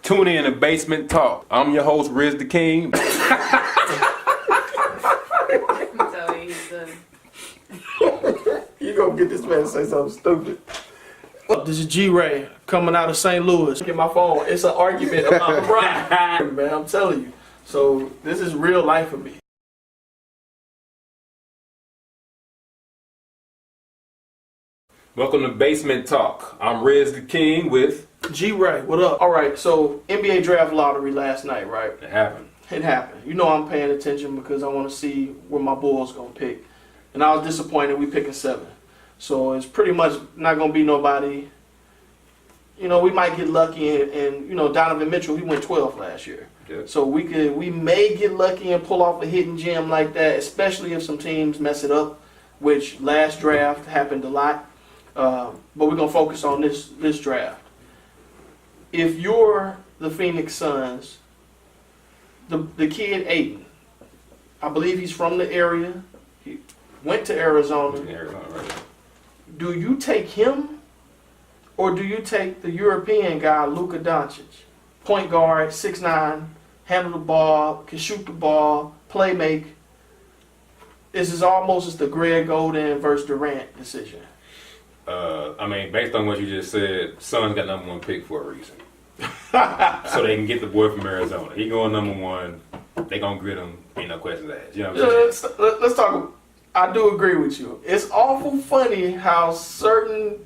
Tune in to Basement Talk. I'm your host, Riz the King. So he's You gonna get this man to say something stupid. This is G-Ray coming out of St. Louis. Get my phone. It's an argument about LeBron. Man, I'm telling you. So this is real life for me. Welcome to Basement Talk. I'm Riz the King with... G-Ray, what up? All right, so NBA draft lottery last night, right? It happened. It happened. You know I'm paying attention because I want to see where my Bulls gonna pick. And I was disappointed we picking 7. So it's pretty much not gonna be nobody. You know, we might get lucky and you know, Donovan Mitchell, he went 12 last year. Yeah. So we may get lucky and pull off a hidden gem like that, especially if some teams mess it up, which last draft happened a lot. But we're gonna focus on this draft. If you're the Phoenix Suns, the kid Aiden, I believe he's from the area. He went to Arizona. Right. Do you take him, or do you take the European guy, Luka Doncic? Point guard, 6'9", handle the ball, can shoot the ball, play make. This is almost just the Greg Oden versus Durant decision. I mean, based on what you just said, Suns got number 1 pick for a reason. So they can get the boy from Arizona. He going number 1. They gonna grit him. Ain't no questions asked. You know what I'm saying? Let's talk. I do agree with you. It's awful funny how certain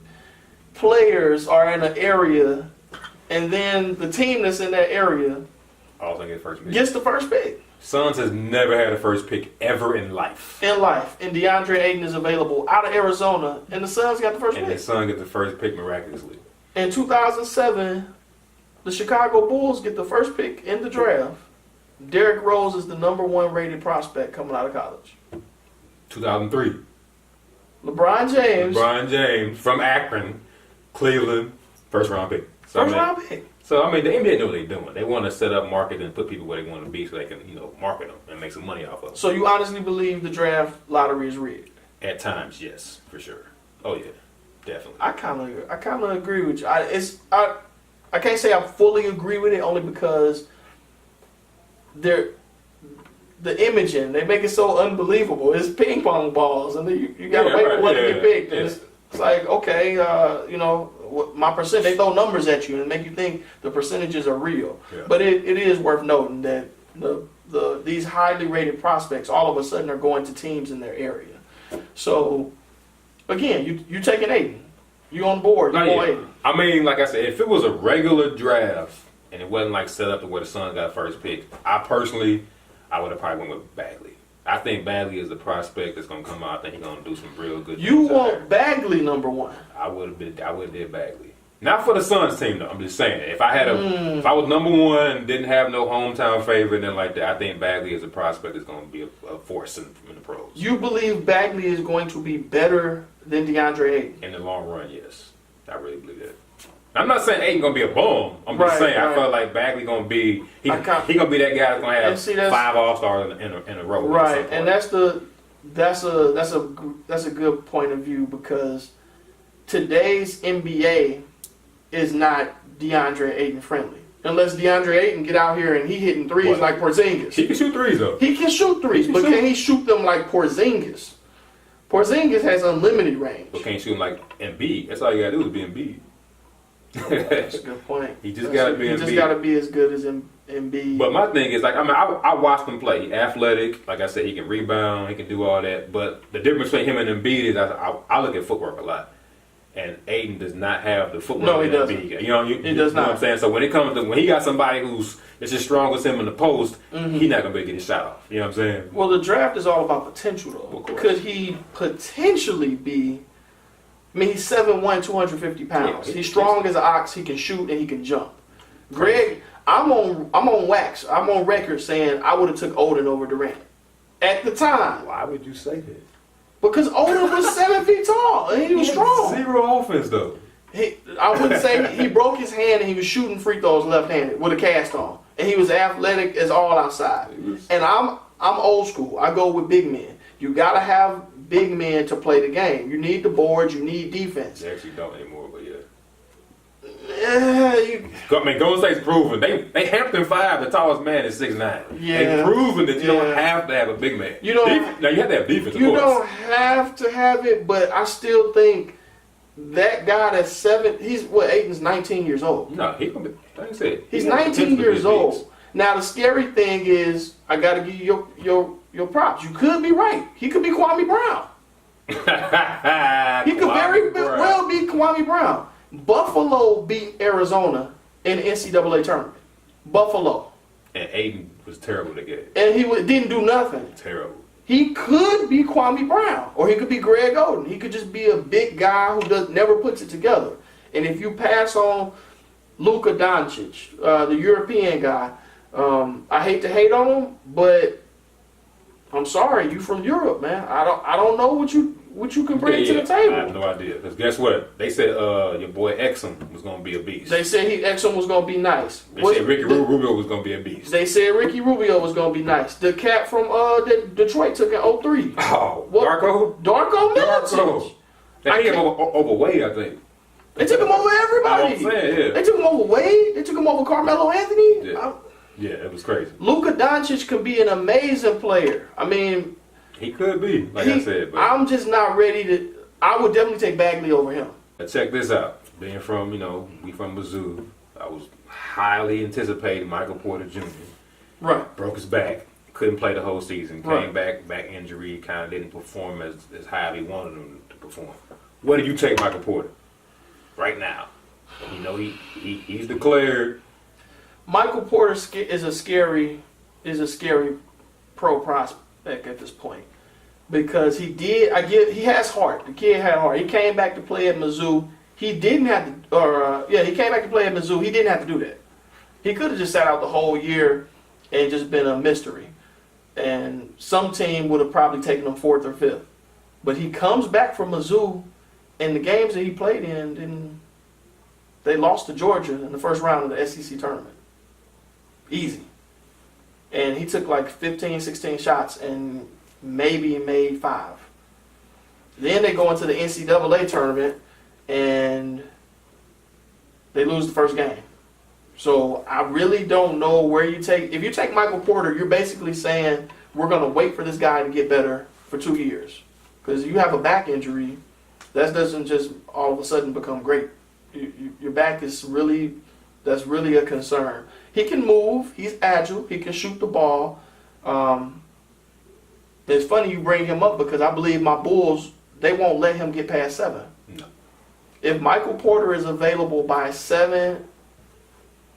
players are in an area, and then the team that's in that area Also get first pick. gets the first pick. Suns has never had a first pick ever in life. And DeAndre Ayton is available out of Arizona, and the Suns got the first And pick. the Suns get the first pick miraculously. In 2007, the Chicago Bulls get the first pick in the draft. Derrick Rose is the number 1 rated prospect coming out of college. 2003. LeBron James from Akron, Cleveland, first round pick. first round pick. So, I mean, the NBA know what they're doing. They want to set up market and put people where they want to be so they can, you know, market them and make some money off of them. So you honestly believe the draft lottery is rigged? At times, yes, for sure. Oh, yeah, definitely. I kind of agree with you. I can't say I fully agree with it only because the imaging, they make it so unbelievable. It's ping pong balls, and then you gotta wait for one to get picked. And it's like, okay, you know, my percent. They throw numbers at you and make you think the percentages are real. Yeah. But it is worth noting that these highly rated prospects all of a sudden are going to teams in their area. So again, you taking Aiden. You on board. You Aiden. I mean, like I said, if it was a regular draft and it wasn't like set up to where the Suns got first pick, I would have probably went with Bagley. I think Bagley is the prospect that's gonna come out. I think he's gonna do some real good. You want Bagley number 1? I would have did Bagley. Not for the Suns team though. I'm just saying. If I was number 1, didn't have no hometown favorite and like that, I think Bagley as a prospect is gonna be a force in the pros. You believe Bagley is going to be better than DeAndre Ayton? In the long run, yes. I really believe that. I'm not saying Ayton gonna be a bum. I'm just saying I felt like Bagley gonna be he gonna be that guy that's gonna have 5 All-Stars in a row. Right, and that's a good point of view because today's NBA is not DeAndre Ayton friendly. Unless DeAndre Ayton get out here and he hitting threes like Porzingis. He can shoot threes though. He can shoot threes, but can he shoot them like Porzingis? Porzingis has unlimited range. But can't shoot him like Embiid. That's all you gotta do is be Embiid. That's a good point. He just gotta be Embiid. He just gotta be as good as Embiid. But my thing is, like, I mean, I watched him play. He athletic. Like I said, he can rebound. He can do all that. But the difference between him and Embiid is I look at footwork a lot. And Ayton does not have the footwork. No, he doesn't. Embiid. He does not. Know what I'm saying? So when it comes to when he got somebody who's as strong as him in the post, he's not gonna be able to get his shot off. You know what I'm saying? Well, the draft is all about potential, though. Could he potentially be? I mean, he's 7'1", 250 pounds. He's strong as an ox. He can shoot and he can jump. Greg, I'm on wax. I'm on record saying I would have took Oden over Durant at the time. Why would you say that? Because Oden was 7 feet tall and he was strong. Zero offense though. I wouldn't say he broke his hand and he was shooting free throws left-handed with a cast on, and he was athletic as all outside. And I'm old school. I go with big men. You gotta have big men to play the game. You need the boards. You need defense. They actually don't anymore, but yeah. I mean, Golden State's proven. They Hampton 5, the tallest man is 6'9". Yeah. They've proven that you don't have to have a big man. You don't. Now you have to have defense. You of course. don't have to have it, but I still think that guy that's 7. He's what? Aiton's 19 years old. No, he gonna be. Like I said, He's 19 years old. Now the scary thing is, I got to give you your props. You could be right. He could be Kwame Brown. He could very well be Kwame Brown. Buffalo beat Arizona in the NCAA tournament. Buffalo. And Aiden was terrible to get. And he didn't do nothing. Terrible. He could be Kwame Brown, or he could be Greg Oden. He could just be a big guy who never puts it together. And if you pass on Luka Doncic, the European guy, I hate to hate on him, but I'm sorry, you from Europe, man. I don't know what you can bring to the table. I have no idea. Because guess what? They said your boy Exum was going to be a beast. They said Exum was going to be nice. They said Ricky Rubio was going to be a beast. They said Ricky Rubio was going to be nice. The cat from Detroit took in 03. Oh, What? Darko Milicic. Darko. They had him overweight, I think. They took him over everybody. I'm saying, yeah. They took him over Wade. They took him over Carmelo Anthony. Yeah, it was crazy. Luka Doncic could be an amazing player. I mean, he could be, I said. But I'm just not ready to. I would definitely take Bagley over him. check this out. Being from, we from Mizzou, I was highly anticipating Michael Porter Jr. Right. Broke his back. Couldn't play the whole season. Came Right. back injury. Kind of didn't perform as high as he wanted him to perform. Where do you take Michael Porter right now? He's declared. Michael Porter is a scary pro prospect at this point because he has heart. The kid had heart. He came back to play at Mizzou. He didn't have to, he came back to play at Mizzou. He didn't have to do that. He could have just sat out the whole year and just been a mystery. And some team would have probably taken him 4th or 5th. But he comes back from Mizzou, and the games that he played in, they lost to Georgia in the first round of the SEC tournament. Easy. And he took like 15, 16 shots and maybe made 5. Then they go into the NCAA tournament and they lose the first game. So I really don't know where you take. If you take Michael Porter, you're basically saying we're going to wait for this guy to get better for 2 years. Because you have a back injury, that doesn't just all of a sudden become great. Your back is that's really a concern. He can move. He's agile. He can shoot the ball. It's funny you bring him up because I believe my Bulls, they won't let him get past 7. No. If Michael Porter is available by 7,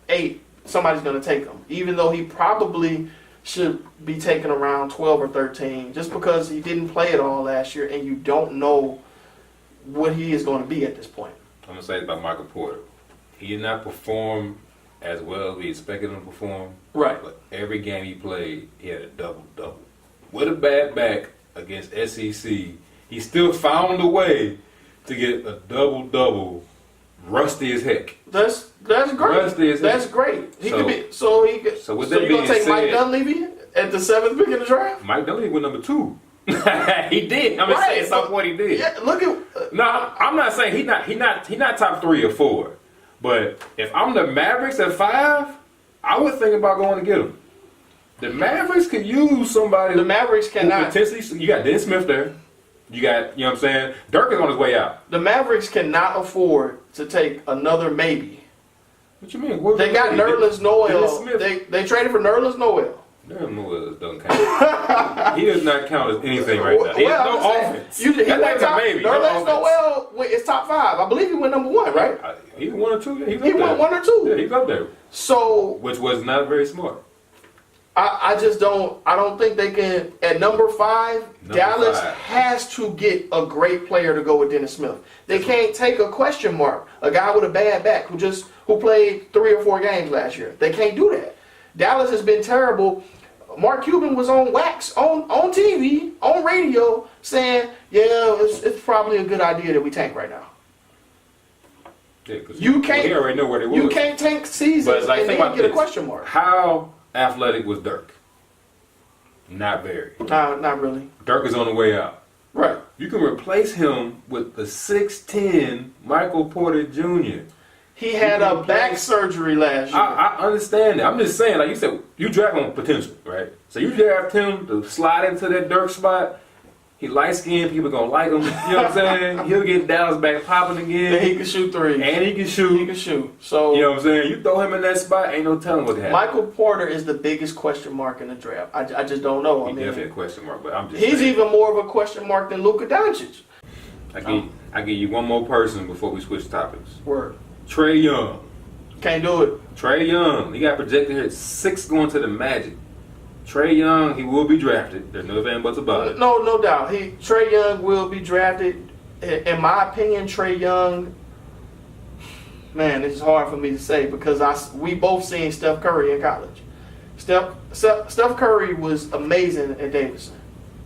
8, somebody's going to take him. Even though he probably should be taken around 12 or 13 just because he didn't play it all last year and you don't know what he is going to be at this point. I'm going to say it about Michael Porter. He did not perform as well as we expected him to perform. Right. But every game he played, he had a double-double. With a bad back against SEC, he still found a way to get a double-double, rusty as heck. That's great. Rusty as That's heck. great. He So- could be. So he could. so with So that you gonna being take Mike said- Dunleavy at the 7th pick in the draft? Mike Dunleavy went number 2. He did. I'm Right. saying some point he did. Yeah. Look at. No, I'm not saying he not top 3 or 4. But if I'm the Mavericks at 5, I would think about going to get him. The Mavericks could use somebody. The Mavericks who cannot. potentially. You got Dennis Smith there. You got, you know what I'm saying? Dirk is on his way out. The Mavericks cannot afford to take another maybe. What you mean? They got Nerlens Noel. Dennis Smith. They traded for Nerlens Noel. Nerlens Noel doesn't count. He does not count as anything right now. He has I'm no saying, offense. He That went thing's a top, maybe. No Nerlens offense. Noel is top 5. I believe he went number 1, right? He's 1 or 2. Yeah, he's He up there. went 1 or 2. Yeah, he's up there. So Which was not very smart. I just don't. I don't think they can. At number 5, Dallas 5. has to get a great player to go with Dennis Smith. They can't take a question mark, a guy with a bad back who played 3 or 4 games last year. They can't do that. Dallas has been terrible. Mark Cuban was on wax on TV, on radio, saying, "Yeah, it's probably a good idea that we tank right now." Yeah, 'cause You can't. we already know where they were. You can't tank seasons But like, and think then about get a this. question mark. How athletic was Dirk? Not very. Nah, not really. Dirk is on the way out. Right. You can replace him with the 6'10" Michael Porter Jr. He had can a back play. surgery last year. I understand that. I'm just saying, like you said, you draft him on potential, right? So you draft him to slide into that dirt spot. He light skinned, people gonna like him. You know what I'm saying? He'll get Dallas back popping And again. he can shoot threes. And he can shoot. He can shoot. So You know what I'm saying? You throw him in that spot, ain't no telling what happens. Michael Porter is the biggest question mark in the draft. I just don't know. He's definitely a question mark, but I'm just he's saying. even more of a question mark than Luka Doncic. I give you one more person before we switch topics. Word. Trey Young. Can't do it. Trey Young. He got projected here at 6 going to the Magic. Trey Young, he will be drafted. There's no ifs and buts about it. No doubt. Trey Young will be drafted. In my opinion, Trey Young, man, this is hard for me to say because we both seen Steph Curry in college. Steph Curry was amazing at Davidson.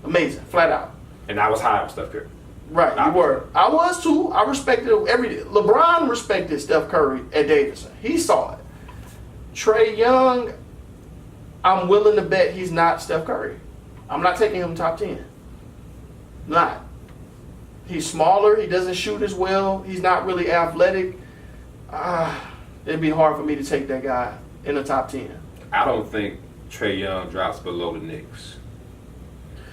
Amazing, flat out. And I was high on Steph Curry. Right, you were. I was too. I respected LeBron respected Steph Curry at Davidson. He saw it. Trey Young, I'm willing to bet he's not Steph Curry. I'm not taking him top 10. Not. He's smaller. He doesn't shoot as well. He's not really athletic. It'd be hard for me to take that guy in the top 10. I don't think Trey Young drops below the Knicks.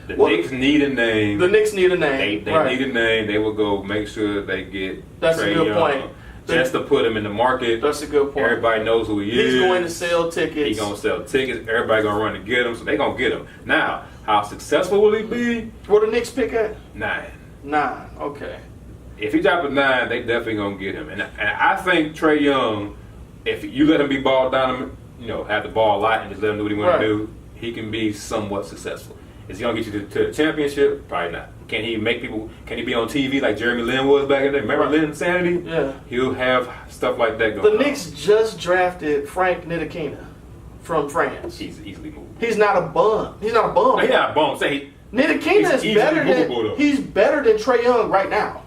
The Well, Knicks need a name. The Knicks need a name. They Right. need a name. They will go make sure they get That's a Trey good Young point. just to put him in the market. That's a good point. Everybody knows who he is. He's going to sell tickets. He's going to sell tickets. Everybody going to run to get him, so they going to get him. Now, how successful will he be? Where the Knicks pick at? 9. 9. Okay. If he drop a 9, they definitely going to get him. And I think Trey Young, if you let him be ball dominant, have the ball a lot and just let him do what he want Right. to do, he can be somewhat successful. Is he gonna get you to the championship? Probably not. Can he make people? Can he be on TV like Jeremy Lin was back in the day? Remember Right. Lin Insanity? Yeah. He'll have stuff like that going The on. Knicks just drafted Frank Ntilikina from France. He's easily moved. He's not a bum. He's not a bum. He's not a bum. Say Ntilikina he's is easily better movable, than though. he's better than Trey Young right now.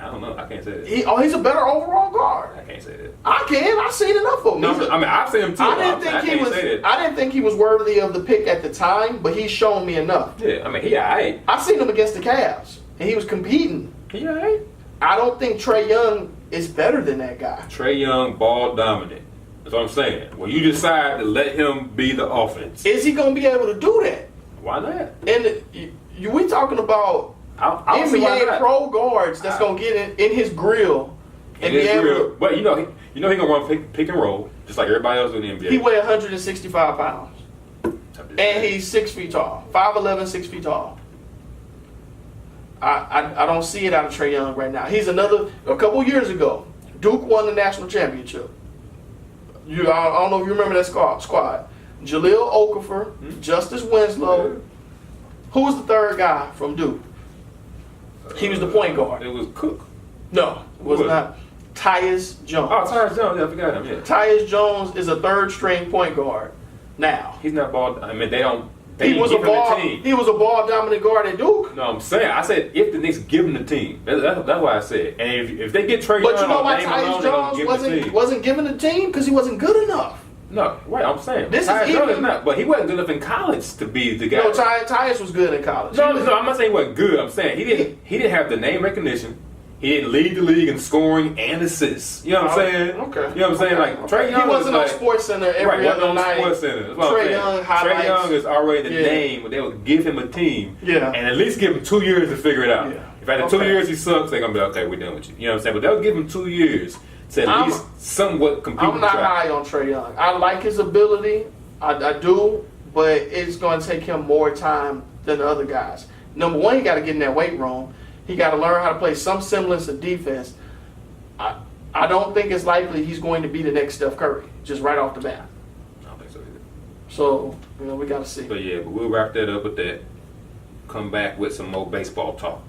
I don't know. I can't say that. He's a better overall guard. I can't say that. I can. I've seen enough of him. No, He's a- I mean I've seen him too. I didn't think he was. Say that. I didn't think he was worthy of the pick at the time, but he's shown me enough. Yeah, I mean he alright. I've seen him against the Cavs, and he was competing. He alright. I don't think Trey Young is better than that guy. Trey Young, ball dominant. That's what I'm saying. When you decide to let him be the offense, Is he going to be able to do that? why not? And we talking about I don't see why NBA not. pro guards that's going to get in his grill and It be is able real. to. But he gonna run pick and roll just like everybody else in the NBA. He weighed 165 pounds, and he's 6 feet tall, 5'11", 6 feet tall. I don't see it out of Trey Young right now. He's a couple years ago, Duke won the national championship. I don't know if you remember that squad. Jahlil Okafor, Justice Winslow. Who was the third guy from Duke? He was the point guard. It was Cook. No, it was Who was it? not. Tyus Jones. Oh, Tyus Jones. Yeah, I forgot him. Yeah, Tyus Jones is a third string point guard now. he's not ball. I mean, they don't. They He was a didn't give him ball. the team. He was a ball dominant guard at Duke. No, I'm saying. I said if the Knicks give him the team. That's why I said. And if they get Trey But Young you know on why name Tyus alone, they're gonna Jones give him the team. wasn't given the team because he wasn't good enough. No, right. I'm saying This is Tyus Jones even- is not. But he wasn't good enough in college to be the guy. No, Tyus was good in college. No, I'm not saying he wasn't good. I'm saying he didn't have the name recognition. He didn't lead the league in scoring and assists. You know what I'm saying? Okay. You know what I'm saying? Like Trey Young He wasn't is on Sports Center every right, other wasn't on night. Sports Center. That's what I'm Trey saying. Young highlights. Trey Young is already the Yeah. name, but they would give him a team. Yeah. And at least give him 2 years to figure it out. Yeah. If after 2 Okay. years he sucks, they're gonna be like, okay, we're done with you. You know what I'm saying? But they'll give him 2 years to at least somewhat compete. I'm with not Trey. high on Trey Young. I like his ability. I do, but it's going to take him more time than the other guys. Number one, he got to get in that weight room. He got to learn how to play some semblance of defense. I don't think it's likely he's going to be the next Steph Curry, just right off the bat. I don't think so either. So, we got to see. But yeah, but we'll wrap that up with that. Come back with some more baseball talk.